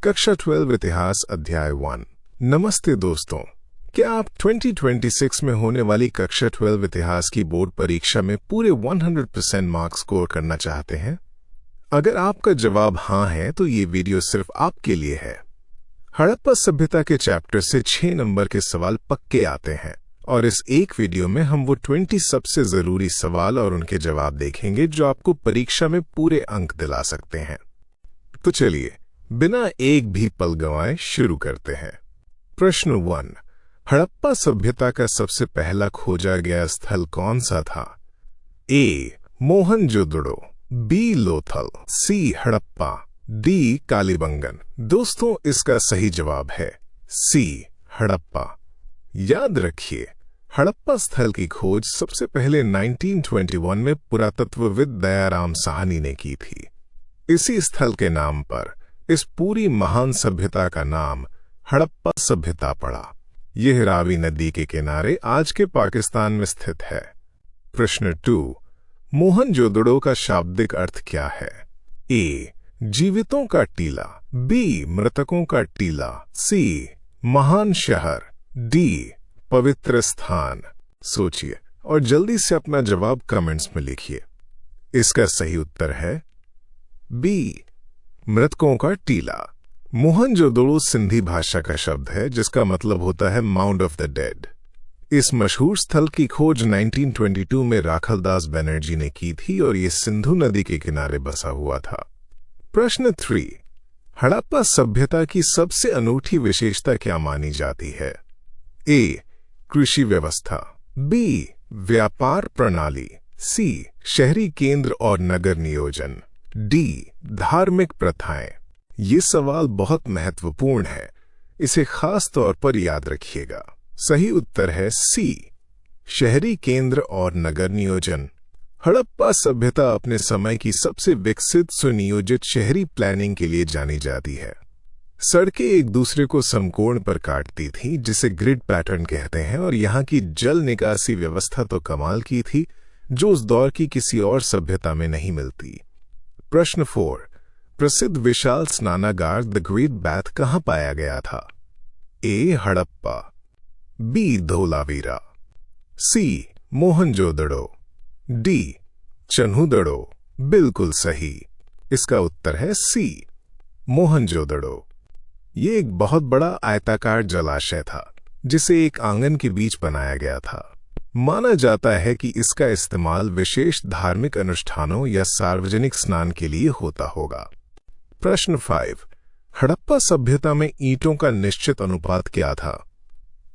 कक्षा 12 इतिहास अध्याय 1। नमस्ते दोस्तों, क्या आप 2026 में होने वाली कक्षा 12 इतिहास की बोर्ड परीक्षा में पूरे 100% मार्क्स स्कोर करना चाहते हैं? अगर आपका जवाब हाँ है तो ये वीडियो सिर्फ आपके लिए है। हड़प्पा सभ्यता के चैप्टर से 6 नंबर के सवाल पक्के आते हैं और इस एक वीडियो में हम वो 20 सबसे जरूरी सवाल और उनके जवाब देखेंगे जो आपको परीक्षा में पूरे अंक दिला सकते हैं। तो चलिए बिना एक भी पल गंवाए शुरू करते हैं। प्रश्न 1। हड़प्पा सभ्यता का सबसे पहला खोजा गया स्थल कौन सा था? ए. मोहनजोदड़ो, बी. लोथल, सी. हड़प्पा, डी. कालीबंगन। दोस्तों, इसका सही जवाब है सी. हड़प्पा। याद रखिए, हड़प्पा स्थल की खोज सबसे पहले 1921 में पुरातत्वविद दयाराम साहनी ने की थी। इसी स्थल के नाम पर इस पूरी महान सभ्यता का नाम हड़प्पा सभ्यता पड़ा। यह रावी नदी के किनारे आज के पाकिस्तान में स्थित है। प्रश्न 2। मोहनजोदड़ो का शाब्दिक अर्थ क्या है? ए. जीवितों का टीला, बी. मृतकों का टीला, सी. महान शहर, डी. पवित्र स्थान। सोचिए और जल्दी से अपना जवाब कमेंट्स में लिखिए। इसका सही उत्तर है बी. मृतकों का टीला। मोहनजोदड़ो सिंधी भाषा का शब्द है जिसका मतलब होता है माउंड ऑफ द डेड। इस मशहूर स्थल की खोज 1922 में राखलदास बनर्जी ने की थी और ये सिंधु नदी के किनारे बसा हुआ था। प्रश्न 3। हड़प्पा सभ्यता की सबसे अनूठी विशेषता क्या मानी जाती है? ए. कृषि व्यवस्था, बी. व्यापार प्रणाली, सी. शहरी केंद्र और नगर नियोजन, डी. धार्मिक प्रथाएं। ये सवाल बहुत महत्वपूर्ण है, इसे खास तौर पर याद रखिएगा। सही उत्तर है सी. शहरी केंद्र और नगर नियोजन। हड़प्पा सभ्यता अपने समय की सबसे विकसित सुनियोजित शहरी प्लानिंग के लिए जानी जाती है। सड़कें एक दूसरे को समकोण पर काटती थीं, जिसे ग्रिड पैटर्न कहते हैं, और यहाँ की जल निकासी व्यवस्था तो कमाल की थी, जो उस दौर की किसी और सभ्यता में नहीं मिलती। प्रश्न 4। प्रसिद्ध विशाल स्नानागार द ग्रेट बाथ कहाँ पाया गया था? ए. हड़प्पा, बी. धोलावीरा, सी. मोहनजोदड़ो, डी. चन्हुदड़ो। बिल्कुल सही, इसका उत्तर है सी. मोहनजोदड़ो। ये एक बहुत बड़ा आयताकार जलाशय था जिसे एक आंगन के बीच बनाया गया था। माना जाता है कि इसका इस्तेमाल विशेष धार्मिक अनुष्ठानों या सार्वजनिक स्नान के लिए होता होगा। प्रश्न 5। हड़प्पा सभ्यता में ईंटों का निश्चित अनुपात क्या था?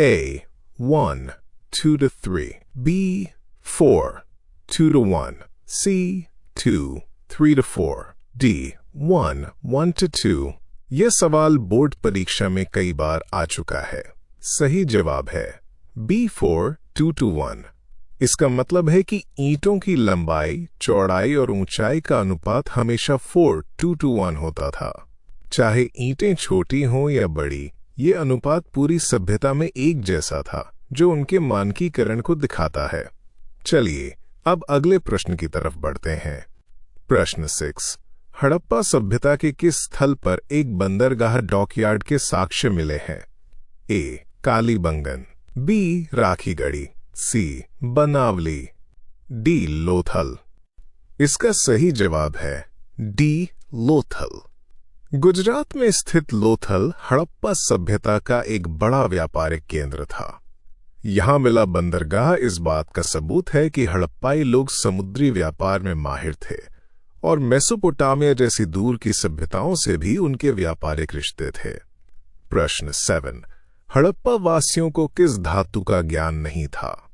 ए. 1:2:3, बी. 4:2:1, सी. 2:3:4, डी. 1:1:2। यह सवाल बोर्ड परीक्षा में कई बार आ चुका है। सही जवाब है बी. 4:2:1। इसका मतलब है कि ईंटों की लंबाई, चौड़ाई और ऊंचाई का अनुपात हमेशा 4:2:1 होता था। चाहे ईंटें छोटी हों या बड़ी, ये अनुपात पूरी सभ्यता में एक जैसा था, जो उनके मानकीकरण को दिखाता है। चलिए अब अगले प्रश्न की तरफ बढ़ते हैं। प्रश्न 6। हड़प्पा सभ्यता के किस स्थल पर एक बंदरगाह डॉकयार्ड के साक्ष्य मिले हैं? ए. कालीबंगन, बी. राखीगढ़ी, सी. बनावली, डी. लोथल। इसका सही जवाब है डी. लोथल। गुजरात में स्थित लोथल हड़प्पा सभ्यता का एक बड़ा व्यापारिक केंद्र था। यहां मिला बंदरगाह इस बात का सबूत है कि हड़प्पाई लोग समुद्री व्यापार में माहिर थे और मेसोपोटामिया जैसी दूर की सभ्यताओं से भी उनके व्यापारिक रिश्ते थे। प्रश्न 7। हड़प्पा वासियों को किस धातु का ज्ञान नहीं था?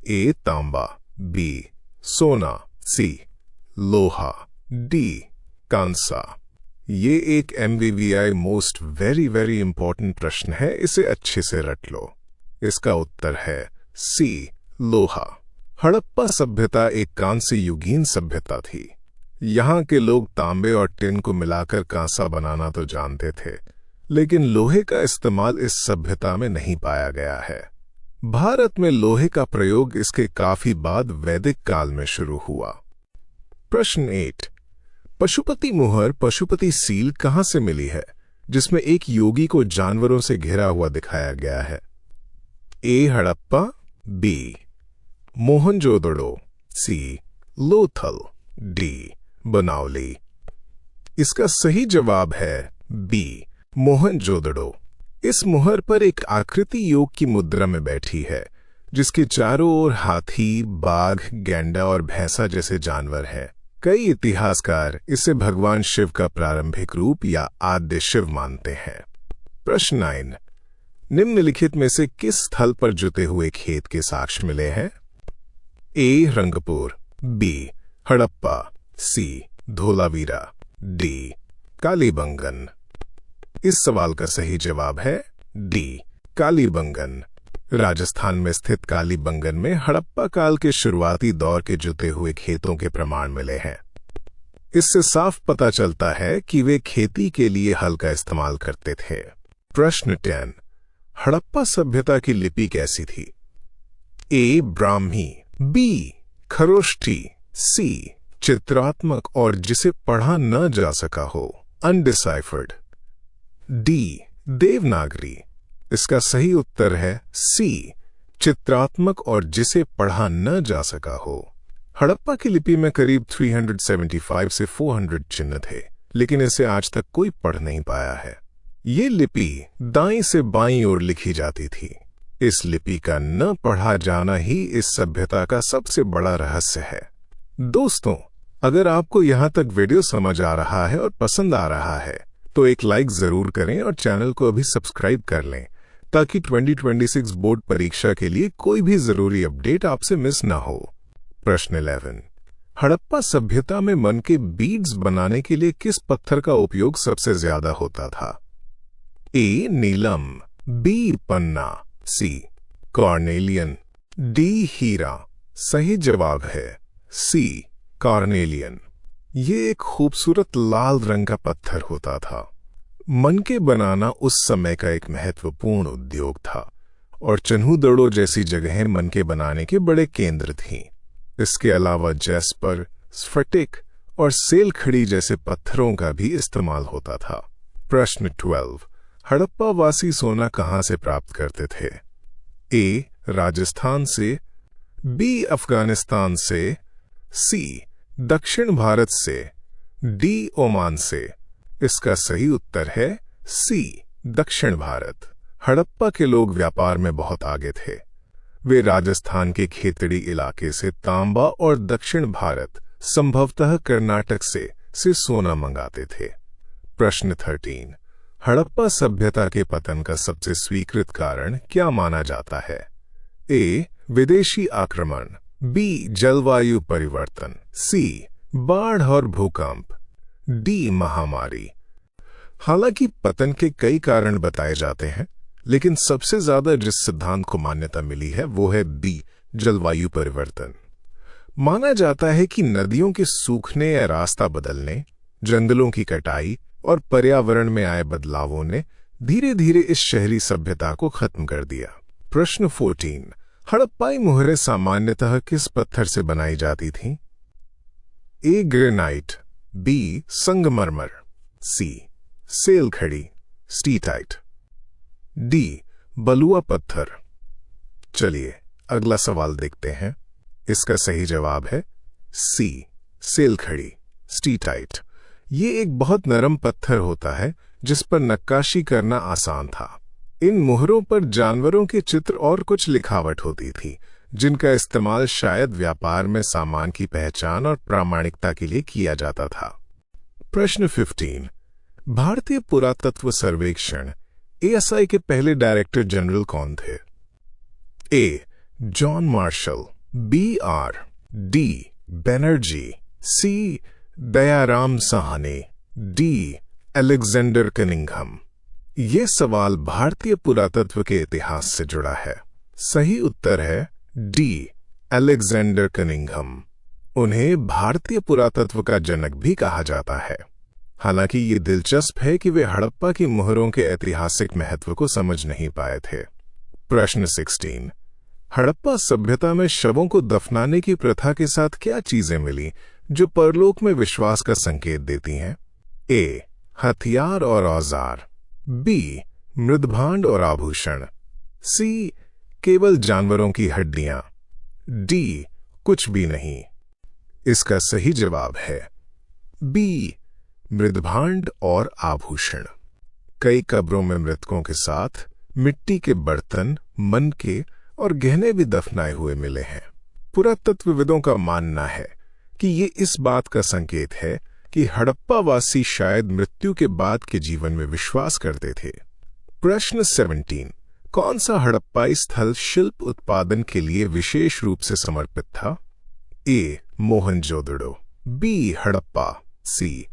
ए. तांबा, बी. सोना, सी. लोहा, डी. कांसा। ये एक MVVI मोस्ट वेरी इंपॉर्टेंट प्रश्न है, इसे अच्छे से रट लो। इसका उत्तर है सी. लोहा। हड़प्पा सभ्यता एक कांस्य युगीन सभ्यता थी। यहाँ के लोग तांबे और टिन को मिलाकर कांसा बनाना तो जानते थे, लेकिन लोहे का इस्तेमाल इस सभ्यता में नहीं पाया गया है। भारत में लोहे का प्रयोग इसके काफी बाद वैदिक काल में शुरू हुआ। प्रश्न 8। पशुपति मुहर, पशुपति सील कहां से मिली है? जिसमें एक योगी को जानवरों से घिरा हुआ दिखाया गया है? ए हड़प्पा, बी मोहनजोदड़ो, सी लोथल, डी बनावली। इसका सही जवाब है बी मोहनजोदड़ो। इस मुहर पर एक आकृति योग की मुद्रा में बैठी है, जिसके चारों ओर हाथी, बाघ, गैंडा और भैंसा जैसे जानवर हैं। कई इतिहासकार इसे भगवान शिव का प्रारंभिक रूप या आद्य शिव मानते हैं। प्रश्न 9, निम्नलिखित में से किस स्थल पर जुते हुए खेत के साक्ष्य मिले हैं? ए रंगपुर, बी हड़प्पा, सी धोलावीरा, डी कालीबंगन। इस सवाल का सही जवाब है डी कालीबंगन। राजस्थान में स्थित कालीबंगन में हड़प्पा काल के शुरुआती दौर के जुते हुए खेतों के प्रमाण मिले हैं। इससे साफ पता चलता है कि वे खेती के लिए हल का इस्तेमाल करते थे। प्रश्न 10, हड़प्पा सभ्यता की लिपि कैसी थी? ए ब्राह्मी, बी खरोष्ठी, सी चित्रात्मक और जिसे पढ़ा न जा सका हो, अनडिसाइफर्ड, डी देवनागरी। इसका सही उत्तर है सी चित्रात्मक और जिसे पढ़ा न जा सका हो। हड़प्पा की लिपि में करीब 375 से 400 चिन्ह थे, लेकिन इसे आज तक कोई पढ़ नहीं पाया है। ये लिपि दाईं से बाईं ओर लिखी जाती थी। इस लिपि का न पढ़ा जाना ही इस सभ्यता का सबसे बड़ा रहस्य है। दोस्तों, अगर आपको यहां तक वीडियो समझ आ रहा है और पसंद आ रहा है तो एक लाइक जरूर करें और चैनल को अभी सब्सक्राइब कर लें, ताकि 2026 बोर्ड परीक्षा के लिए कोई भी जरूरी अपडेट आपसे मिस ना हो। प्रश्न 11, हड़प्पा सभ्यता में मन के बीड्स बनाने के लिए किस पत्थर का उपयोग सबसे ज्यादा होता था? ए नीलम, बी पन्ना, सी कॉर्नेलियन, डी हीरा। सही जवाब है सी कॉर्नेलियन। ये एक खूबसूरत लाल रंग का पत्थर होता था। मनके बनाना उस समय का एक महत्वपूर्ण उद्योग था और चन्हूदड़ो जैसी जगहें मनके बनाने के बड़े केंद्र थीं। इसके अलावा जैस्पर, स्फटिक और सेलखड़ी जैसे पत्थरों का भी इस्तेमाल होता था। प्रश्न 12, हड़प्पा वासी सोना कहां से प्राप्त करते थे? ए राजस्थान से, बी अफगानिस्तान से, सी दक्षिण भारत से, डी ओमान से। इसका सही उत्तर है सी दक्षिण भारत। हड़प्पा के लोग व्यापार में बहुत आगे थे। वे राजस्थान के खेतड़ी इलाके से तांबा और दक्षिण भारत, संभवतः कर्नाटक से सोना मंगाते थे। प्रश्न 13, हड़प्पा सभ्यता के पतन का सबसे स्वीकृत कारण क्या माना जाता है? ए विदेशी आक्रमण, बी जलवायु परिवर्तन, सी बाढ़ और भूकंप, डी महामारी। हालांकि पतन के कई कारण बताए जाते हैं, लेकिन सबसे ज्यादा जिस सिद्धांत को मान्यता मिली है वो है बी जलवायु परिवर्तन। माना जाता है कि नदियों के सूखने या रास्ता बदलने, जंगलों की कटाई और पर्यावरण में आए बदलावों ने धीरे धीरे इस शहरी सभ्यता को खत्म कर दिया। प्रश्न 14, हड़प्पाई मुहरें सामान्यतः किस पत्थर से बनाई जाती थीं? ए ग्रेनाइट, बी संगमरमर, सी सेलखड़ी स्टीटाइट, डी बलुआ पत्थर। चलिए अगला सवाल देखते हैं। इसका सही जवाब है सी सेलखड़ी स्टीटाइट। ये एक बहुत नरम पत्थर होता है जिस पर नक्काशी करना आसान था। इन मुहरों पर जानवरों के चित्र और कुछ लिखावट होती थी, जिनका इस्तेमाल शायद व्यापार में सामान की पहचान और प्रामाणिकता के लिए किया जाता था। प्रश्न 15, भारतीय पुरातत्व सर्वेक्षण ASI के पहले डायरेक्टर जनरल कौन थे? A John Marshall, B R D Banerjee, C Dayaram Sahni, D Alexander Cunningham. ये सवाल भारतीय पुरातत्व के इतिहास से जुड़ा है। सही उत्तर है डी अलेक्जेंडर कनिंघम। उन्हें भारतीय पुरातत्व का जनक भी कहा जाता है। हालांकि ये दिलचस्प है कि वे हड़प्पा की मुहरों के ऐतिहासिक महत्व को समझ नहीं पाए थे। प्रश्न 16, हड़प्पा सभ्यता में शवों को दफनाने की प्रथा के साथ क्या चीजें मिली जो परलोक में विश्वास का संकेत देती हैं? ए हथियार और औजार, बी मृदभांड और आभूषण, सी केवल जानवरों की हड्डियां, डी कुछ भी नहीं। इसका सही जवाब है बी मृदभांड और आभूषण। कई कब्रों में मृतकों के साथ मिट्टी के बर्तन, मनके और गहने भी दफनाए हुए मिले हैं। पुरातत्वविदों का मानना है कि ये इस बात का संकेत है कि हड़प्पावासी शायद मृत्यु के बाद के जीवन में विश्वास करते थे। प्रश्न 17, कौन सा हड़प्पाई स्थल शिल्प उत्पादन के लिए विशेष रूप से समर्पित था? ए मोहनजोदड़ो, बी हड़प्पा, सी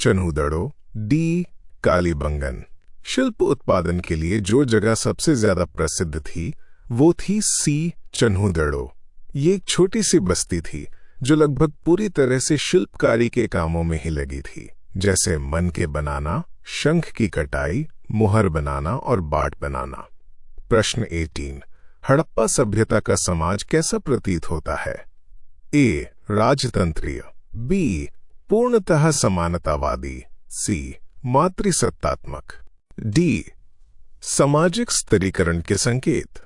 चन्हुदड़ो, डी कालीबंगन। शिल्प उत्पादन के लिए जो जगह सबसे ज्यादा प्रसिद्ध थी वो थी सी चन्हुदड़ो। ये एक छोटी सी बस्ती थी जो लगभग पूरी तरह से शिल्पकारी के कामों में ही लगी थी, जैसे मनके बनाना, शंख की कटाई, मुहर बनाना और बाट बनाना। प्रश्न 18, हड़प्पा सभ्यता का समाज कैसा प्रतीत होता है? ए राजतंत्रीय, बी पूर्णतः समानतावादी, सी मातृसत्तात्मक, डी सामाजिक स्तरीकरण के संकेत।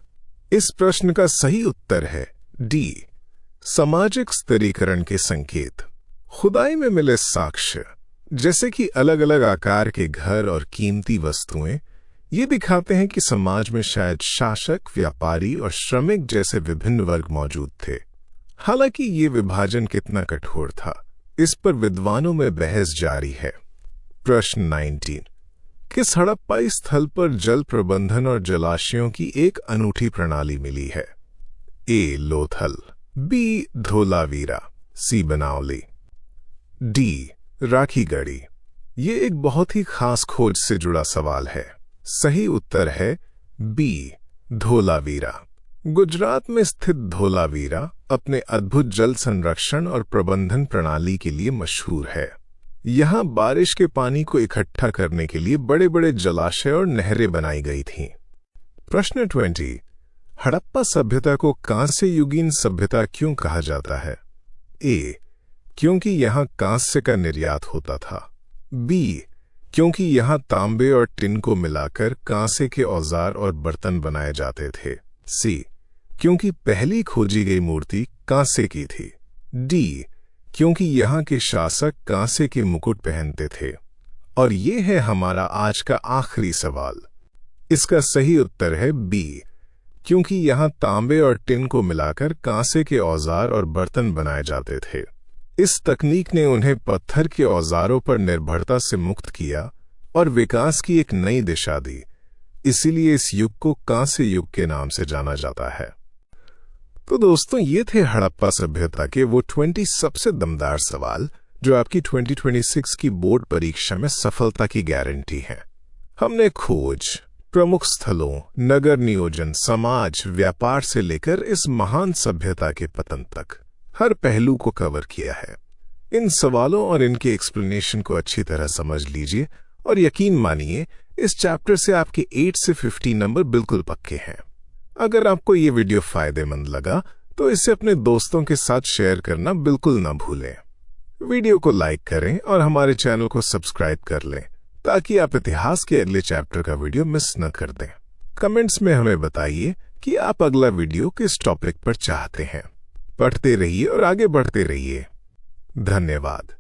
इस प्रश्न का सही उत्तर है डी सामाजिक स्तरीकरण के संकेत। खुदाई में मिले साक्ष्य, जैसे कि अलग अलग आकार के घर और कीमती वस्तुएं, ये दिखाते हैं कि समाज में शायद शासक, व्यापारी और श्रमिक जैसे विभिन्न वर्ग मौजूद थे। हालांकि ये विभाजन कितना कठोर था, इस पर विद्वानों में बहस जारी है। प्रश्न 19, किस हड़प्पाई स्थल पर जल प्रबंधन और जलाशयों की एक अनूठी प्रणाली मिली है? ए लोथल, बी धोलावीरा, सी बनावली, डी राखीगढ़ी। ये एक बहुत ही खास खोज से जुड़ा सवाल है। सही उत्तर है बी धोलावीरा। गुजरात में स्थित धोलावीरा अपने अद्भुत जल संरक्षण और प्रबंधन प्रणाली के लिए मशहूर है। यहाँ बारिश के पानी को इकट्ठा करने के लिए बड़े बड़े जलाशय और नहरें बनाई गई थीं। प्रश्न 20, हड़प्पा सभ्यता को कांस्य युगीन सभ्यता क्यों कहा जाता है? ए क्योंकि यहाँ कांस्य का निर्यात होता था, बी क्योंकि यहाँ तांबे और टिन को मिलाकर कांसे के औजार और बर्तन बनाए जाते थे, सी क्योंकि पहली खोजी गई मूर्ति कांसे की थी, डी क्योंकि यहाँ के शासक कांसे के मुकुट पहनते थे। और ये है हमारा आज का आखिरी सवाल। इसका सही उत्तर है बी क्योंकि यहाँ तांबे और टिन को मिलाकर कांसे के औजार और बर्तन बनाए जाते थे। इस तकनीक ने उन्हें पत्थर के औजारों पर निर्भरता से मुक्त किया और विकास की एक नई दिशा दी। इसीलिए इस युग को कांस्य युग के नाम से जाना जाता है। तो दोस्तों, ये थे हड़प्पा सभ्यता के वो 20 सबसे दमदार सवाल जो आपकी 2026 की बोर्ड परीक्षा में सफलता की गारंटी है। हमने खोज, प्रमुख स्थलों, नगर नियोजन, समाज, व्यापार से लेकर इस महान सभ्यता के पतन तक हर पहलू को कवर किया है। इन सवालों और इनके एक्सप्लेनेशन को अच्छी तरह समझ लीजिए और यकीन मानिए इस चैप्टर से आपके 8 से 50 नंबर बिल्कुल पक्के हैं। अगर आपको ये वीडियो फायदेमंद लगा तो इसे अपने दोस्तों के साथ शेयर करना बिल्कुल ना भूलें। वीडियो को लाइक करें और हमारे चैनल को सब्सक्राइब कर लें ताकि आप इतिहास के अगले चैप्टर का वीडियो मिस न कर दें। कमेंट्स में हमें बताइए कि आप अगला वीडियो किस टॉपिक पर चाहते हैं। पढ़ते रहिए और आगे बढ़ते रहिए। धन्यवाद।